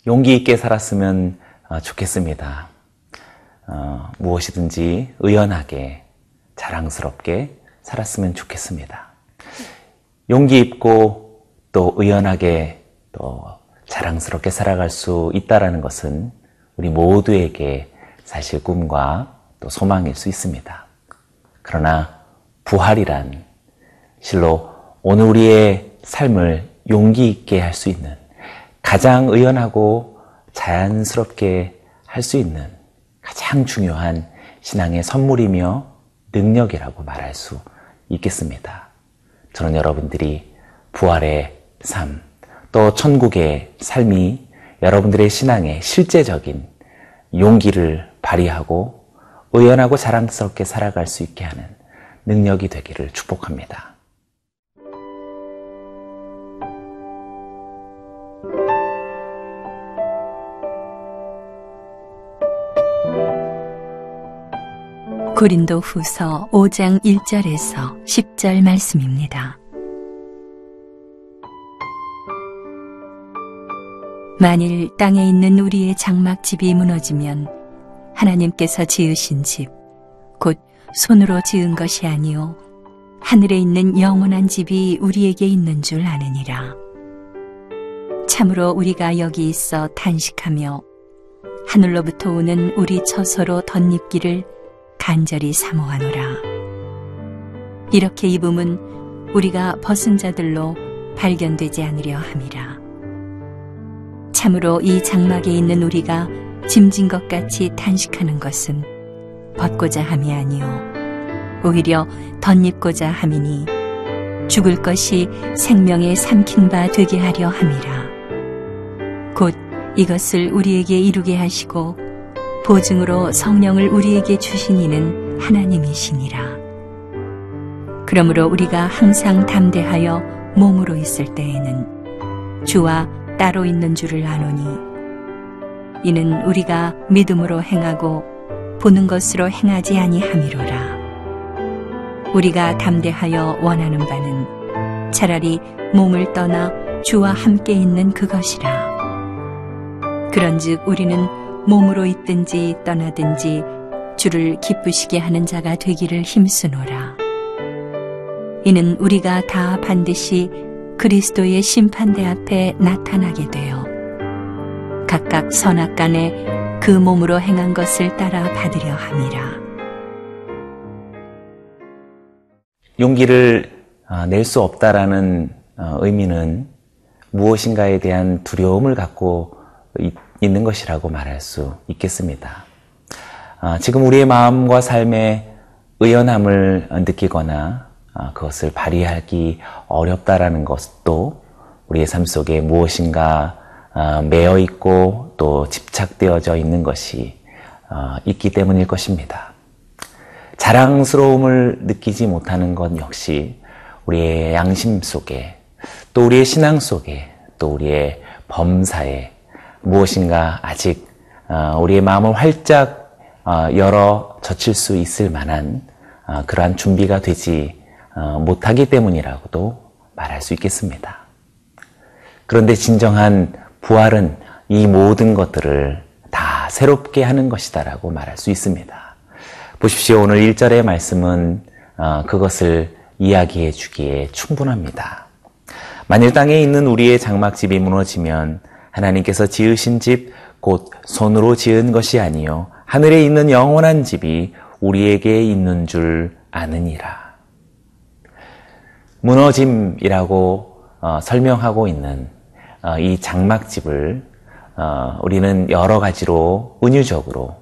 용기 있게 살았으면 좋겠습니다. 무엇이든지 의연하게, 자랑스럽게 살았으면 좋겠습니다. 용기 있고 또 의연하게 또 자랑스럽게 살아갈 수 있다는 것은 우리 모두에게 사실 꿈과 또 소망일 수 있습니다. 그러나 부활이란 실로 오늘 우리의 삶을 용기 있게 할 수 있는, 가장 의연하고 자연스럽게 할 수 있는 가장 중요한 신앙의 선물이며 능력이라고 말할 수 있겠습니다. 저는 여러분들이 부활의 삶, 또 천국의 삶이 여러분들의 신앙의 실제적인 용기를 발휘하고 의연하고 자랑스럽게 살아갈 수 있게 하는 능력이 되기를 축복합니다. 고린도후서 5장 1절에서 10절 말씀입니다. 만일 땅에 있는 우리의 장막집이 무너지면 하나님께서 지으신 집, 곧 손으로 지은 것이 아니요 하늘에 있는 영원한 집이 우리에게 있는 줄 아느니라. 참으로 우리가 여기 있어 탄식하며 하늘로부터 오는 우리 처소로 덧입기를 간절히 사모하노라. 이렇게 입음은 우리가 벗은 자들로 발견되지 않으려 함이라. 참으로 이 장막에 있는 우리가 짐진 것 같이 탄식하는 것은 벗고자 함이 아니요 오히려 덧입고자 함이니 죽을 것이 생명에 삼킨 바 되게 하려 함이라. 곧 이것을 우리에게 이루게 하시고 보증으로 성령을 우리에게 주신 이는 하나님이시니라. 그러므로 우리가 항상 담대하여 몸으로 있을 때에는 주와 따로 있는 줄을 아노니 이는 우리가 믿음으로 행하고 보는 것으로 행하지 아니함이로라. 우리가 담대하여 원하는 바는 차라리 몸을 떠나 주와 함께 있는 그것이라. 그런즉 우리는 몸으로 있든지 떠나든지 주를 기쁘시게 하는 자가 되기를 힘쓰노라. 이는 우리가 다 반드시 그리스도의 심판대 앞에 나타나게 되어 각각 선악간에 그 몸으로 행한 것을 따라 받으려 함이라. 용기를 낼 수 없다라는 의미는 무엇인가에 대한 두려움을 갖고 있는 것이라고 말할 수 있겠습니다. 지금 우리의 마음과 삶에 의연함을 느끼거나 그것을 발휘하기 어렵다라는 것도 우리의 삶 속에 무엇인가 매여 있고 또 집착되어져 있는 것이 있기 때문일 것입니다. 자랑스러움을 느끼지 못하는 것 역시 우리의 양심 속에 또 우리의 신앙 속에 또 우리의 범사에 무엇인가 아직 우리의 마음을 활짝 열어 젖힐 수 있을 만한 그러한 준비가 되지 못하기 때문이라고도 말할 수 있겠습니다. 그런데 진정한 부활은 이 모든 것들을 다 새롭게 하는 것이다라고 말할 수 있습니다. 보십시오. 오늘 1절의 말씀은 그것을 이야기해 주기에 충분합니다. 만일 땅에 있는 우리의 장막집이 무너지면 하나님께서 지으신 집, 곧 손으로 지은 것이 아니요 하늘에 있는 영원한 집이 우리에게 있는 줄 아느니라. 무너짐이라고 설명하고 있는 이 장막집을 우리는 여러 가지로 은유적으로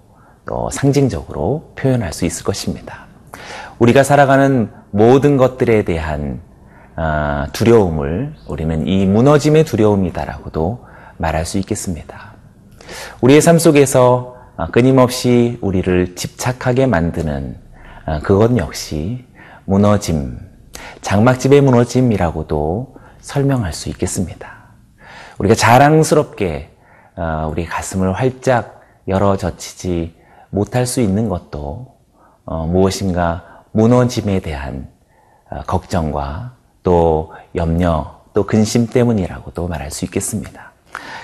또 상징적으로 표현할 수 있을 것입니다. 우리가 살아가는 모든 것들에 대한 두려움을 우리는 이 무너짐의 두려움이다라고도 말할 수 있겠습니다. 우리의 삶 속에서 끊임없이 우리를 집착하게 만드는 그것 역시 무너짐, 장막집의 무너짐이라고도 설명할 수 있겠습니다. 우리가 자랑스럽게 우리 가슴을 활짝 열어 젖히지 못할 수 있는 것도 무엇인가 무너짐에 대한 걱정과 또 염려, 또 근심 때문이라고도 말할 수 있겠습니다.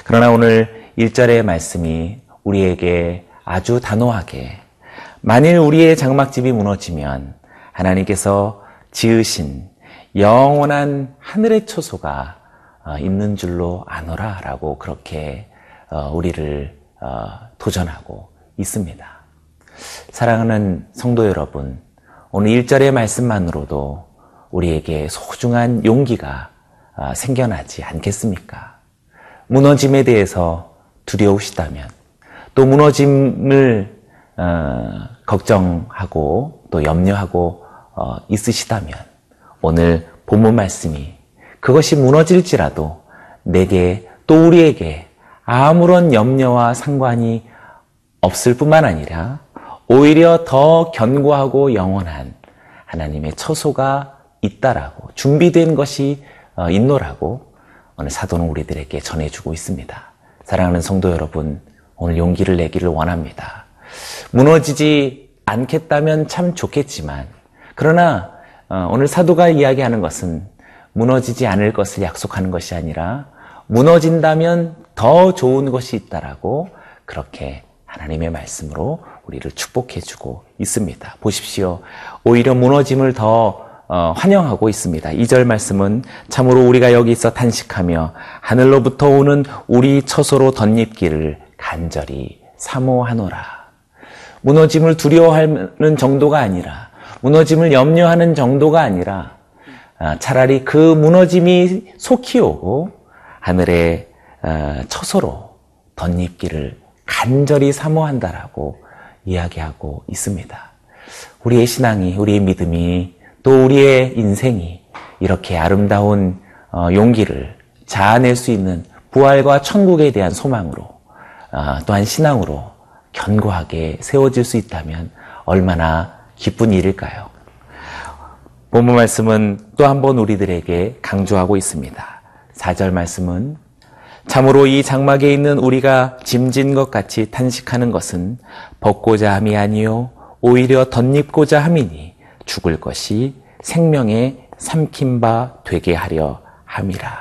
그러나 오늘 1절의 말씀이 우리에게 아주 단호하게 만일 우리의 장막집이 무너지면 하나님께서 지으신 영원한 하늘의 초소가 있는 줄로 아노라 라고 그렇게 우리를 도전하고 있습니다. 사랑하는 성도 여러분, 오늘 1절의 말씀만으로도 우리에게 소중한 용기가 생겨나지 않겠습니까? 무너짐에 대해서 두려우시다면, 또 무너짐을 걱정하고 또 염려하고 있으시다면 오늘 본문 말씀이 그것이 무너질지라도 내게 또 우리에게 아무런 염려와 상관이 없을 뿐만 아니라 오히려 더 견고하고 영원한 하나님의 처소가 있다라고, 준비된 것이 있노라고 오늘 사도는 우리들에게 전해주고 있습니다. 사랑하는 성도 여러분, 오늘 용기를 내기를 원합니다. 무너지지 않겠다면 참 좋겠지만, 그러나 오늘 사도가 이야기하는 것은 무너지지 않을 것을 약속하는 것이 아니라 무너진다면 더 좋은 것이 있다라고 그렇게 하나님의 말씀으로 우리를 축복해주고 있습니다. 보십시오. 오히려 무너짐을 더 환영하고 있습니다. 2절 말씀은 참으로 우리가 여기서 탄식하며 하늘로부터 오는 우리 처소로 덧입기를 간절히 사모하노라. 무너짐을 두려워하는 정도가 아니라, 무너짐을 염려하는 정도가 아니라 차라리 그 무너짐이 속히 오고 하늘의 처소로 덧입기를 간절히 사모한다라고 이야기하고 있습니다. 우리의 신앙이, 우리의 믿음이, 또 우리의 인생이 이렇게 아름다운 용기를 자아낼 수 있는 부활과 천국에 대한 소망으로, 또한 신앙으로 견고하게 세워질 수 있다면 얼마나 기쁜 일일까요? 본문 말씀은 또 한 번 우리들에게 강조하고 있습니다. 4절 말씀은 참으로 이 장막에 있는 우리가 짐진 것 같이 탄식하는 것은 벗고자 함이 아니요 오히려 덧입고자 함이니 죽을 것이 생명에 삼킨 바 되게 하려 함이라.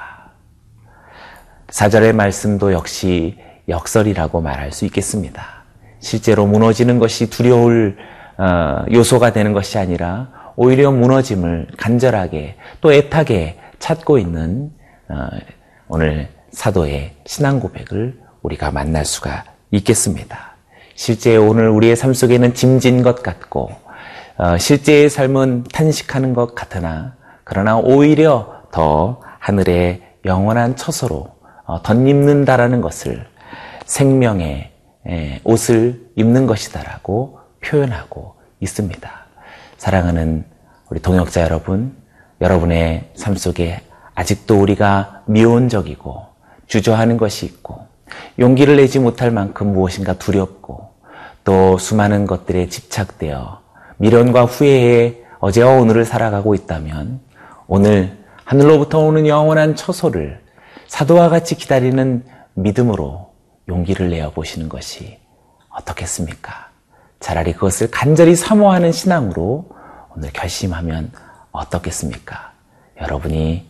4절의 말씀도 역시 역설이라고 말할 수 있겠습니다. 실제로 무너지는 것이 두려울 요소가 되는 것이 아니라 오히려 무너짐을 간절하게 또 애타게 찾고 있는 오늘 사도의 신앙 고백을 우리가 만날 수가 있겠습니다. 실제 오늘 우리의 삶 속에는 짐진 것 같고 실제의 삶은 탄식하는 것 같으나, 그러나 오히려 더 하늘의 영원한 처소로 덧입는다라는 것을 생명의 옷을 입는 것이다라고 표현하고 있습니다. 사랑하는 우리 동역자 여러분, 여러분의 삶 속에 아직도 우리가 미온적이고 주저하는 것이 있고 용기를 내지 못할 만큼 무엇인가 두렵고 또 수많은 것들에 집착되어 미련과 후회에 어제와 오늘을 살아가고 있다면 오늘 하늘로부터 오는 영원한 처소를 사도와 같이 기다리는 믿음으로 용기를 내어 보시는 것이 어떻겠습니까? 차라리 그것을 간절히 사모하는 신앙으로 오늘 결심하면 어떻겠습니까? 여러분이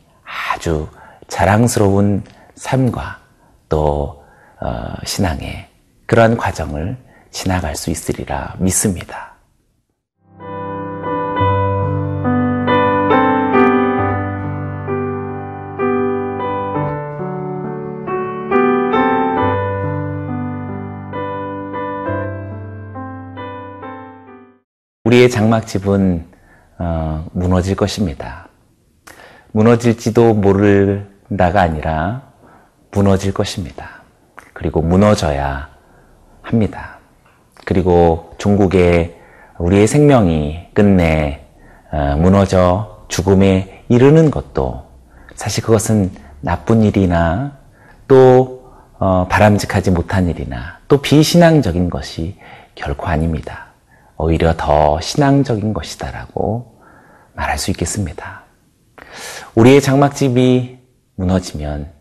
아주 자랑스러운 삶과 또 신앙의 그러한 과정을 지나갈 수 있으리라 믿습니다. 우리의 장막집은 무너질 것입니다. 무너질지도 모른다가 아니라 무너질 것입니다. 그리고 무너져야 합니다. 그리고 종국에 우리의 생명이 끝내 무너져 죽음에 이르는 것도 사실 그것은 나쁜 일이나 또 바람직하지 못한 일이나 또 비신앙적인 것이 결코 아닙니다. 오히려 더 신앙적인 것이다라고 말할 수 있겠습니다. 우리의 장막집이 무너지면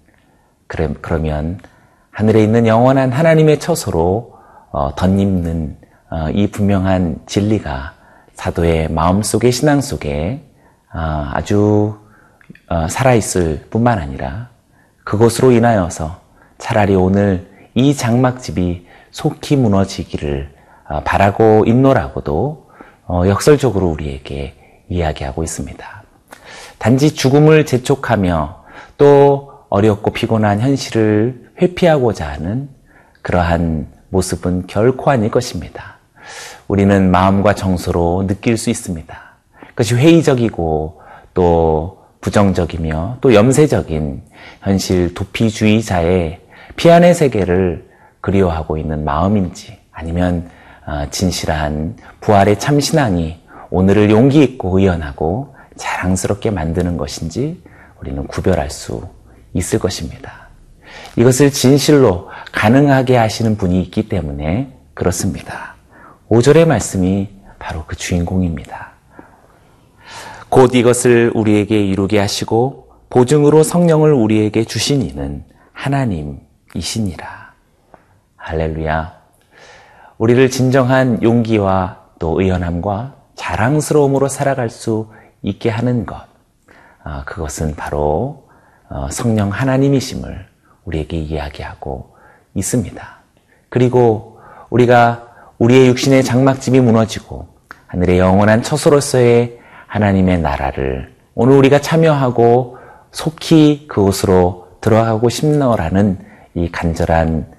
그러면 하늘에 있는 영원한 하나님의 처소로 덧입는 이 분명한 진리가 사도의 마음속에 신앙 속에 아주 살아있을 뿐만 아니라 그것으로 인하여서 차라리 오늘 이 장막집이 속히 무너지기를 바라고 있노라고도 역설적으로 우리에게 이야기하고 있습니다. 단지 죽음을 재촉하며 또 어렵고 피곤한 현실을 회피하고자 하는 그러한 모습은 결코 아닐 것입니다. 우리는 마음과 정서로 느낄 수 있습니다. 그것이 회의적이고 또 부정적이며 또 염세적인 현실 도피주의자의 피안의 세계를 그리워하고 있는 마음인지 아니면 진실한 부활의 참신앙이 오늘을 용기 있고 의연하고 자랑스럽게 만드는 것인지 우리는 구별할 수 있을 것입니다. 이것을 진실로 가능하게 하시는 분이 있기 때문에 그렇습니다. 5절의 말씀이 바로 그 주인공입니다. 곧 이것을 우리에게 이루게 하시고 보증으로 성령을 우리에게 주신 이는 하나님이시니라. 할렐루야. 우리를 진정한 용기와 또 의연함과 자랑스러움으로 살아갈 수 있게 하는 것, 그것은 바로 성령 하나님이심을 우리에게 이야기하고 있습니다. 그리고 우리가 우리의 육신의 장막집이 무너지고 하늘의 영원한 처소로서의 하나님의 나라를 오늘 우리가 참여하고 속히 그곳으로 들어가고 싶노라는 이 간절한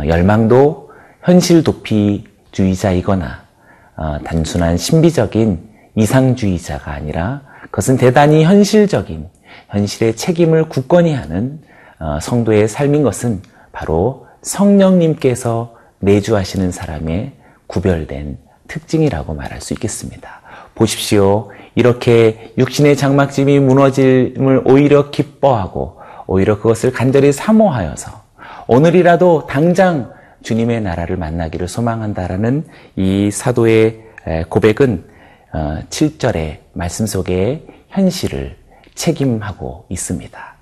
열망도 현실 도피주의자이거나 단순한 신비적인 이상주의자가 아니라 그것은 대단히 현실적인 현실의 책임을 굳건히 하는 성도의 삶인 것은 바로 성령님께서 내주하시는 사람의 구별된 특징이라고 말할 수 있겠습니다. 보십시오. 이렇게 육신의 장막집이 무너짐을 오히려 기뻐하고 오히려 그것을 간절히 사모하여서 오늘이라도 당장 주님의 나라를 만나기를 소망한다라는 이 사도의 고백은 7절의 말씀 속에 현실을 책임하고 있습니다.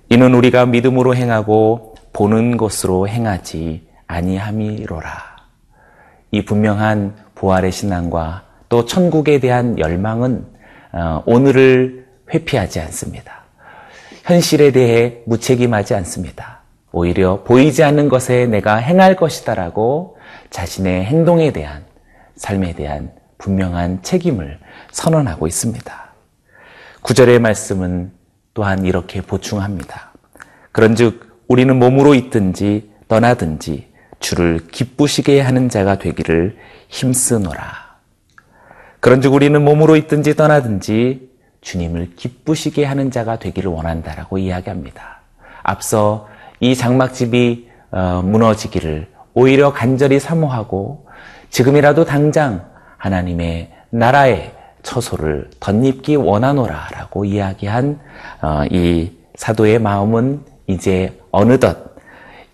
이는 우리가 믿음으로 행하고 보는 것으로 행하지 아니함이로라. 이 분명한 부활의 신앙과 또 천국에 대한 열망은 오늘을 회피하지 않습니다. 현실에 대해 무책임하지 않습니다. 오히려 보이지 않는 것에 내가 행할 것이다라고 자신의 행동에 대한 삶에 대한 분명한 책임을 선언하고 있습니다. 9절의 말씀은 또한 이렇게 보충합니다. 그런즉 우리는 몸으로 있든지 떠나든지 주를 기쁘시게 하는 자가 되기를 힘쓰노라. 그런즉 우리는 몸으로 있든지 떠나든지 주님을 기쁘시게 하는 자가 되기를 원한다라고 이야기합니다. 앞서 이 장막집이 무너지기를 오히려 간절히 사모하고 지금이라도 당장 하나님의 나라의 처소를 덧입기 원하노라라고 이야기한 이 사도의 마음은 이제 어느덧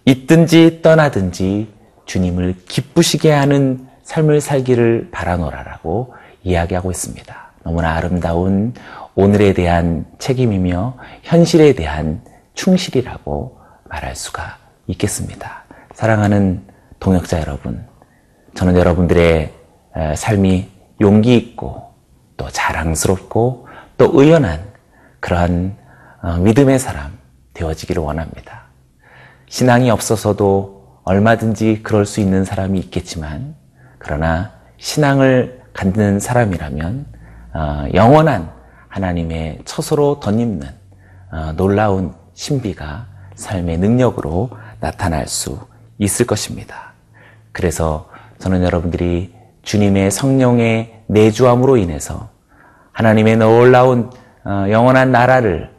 있든지 떠나든지 주님을 기쁘시게 하는 삶을 살기를 바라노라라고 이야기하고 있습니다. 너무나 아름다운 오늘에 대한 책임이며 현실에 대한 충실이라고 말할 수가 있겠습니다. 사랑하는 동역자 여러분, 저는 여러분들의 삶이 용기 있고 또 자랑스럽고 또 의연한 그러한 믿음의 사람 되어지기를 원합니다. 신앙이 없어서도 얼마든지 그럴 수 있는 사람이 있겠지만 그러나 신앙을 갖는 사람이라면 영원한 하나님의 처소로 덧입는 놀라운 신비가 삶의 능력으로 나타날 수 있을 것입니다. 그래서 저는 여러분들이 주님의 성령의 내주함으로 인해서 하나님의 놀라운 영원한 나라를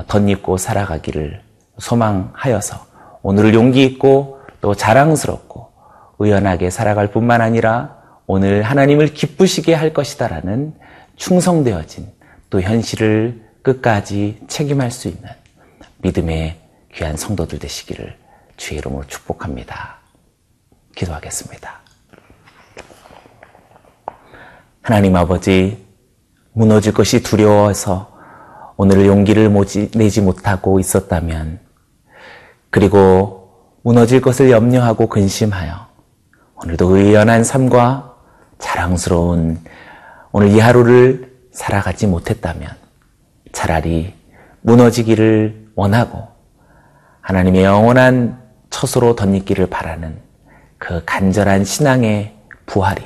덧입고 살아가기를 소망하여서 오늘을 용기 있고 또 자랑스럽고 의연하게 살아갈 뿐만 아니라 오늘 하나님을 기쁘시게 할 것이다라는 충성되어진 또 현실을 끝까지 책임할 수 있는 믿음의 귀한 성도들 되시기를 주의 이름으로 축복합니다. 기도하겠습니다. 하나님 아버지, 무너질 것이 두려워서 오늘을 용기를 내지 못하고 있었다면, 그리고 무너질 것을 염려하고 근심하여 오늘도 의연한 삶과 자랑스러운 오늘 이 하루를 살아가지 못했다면 차라리 무너지기를 원하고 하나님의 영원한 처소로 덧입기를 바라는 그 간절한 신앙의 부활이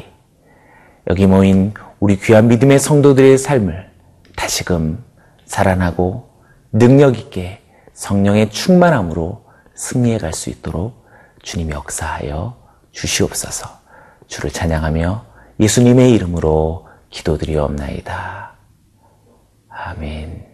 여기 모인 우리 귀한 믿음의 성도들의 삶을 다시금 살아나고 능력 있게 성령의 충만함으로 승리해 갈 수 있도록 주님이 역사하여 주시옵소서. 주를 찬양하며 예수님의 이름으로 기도드리옵나이다. 아멘.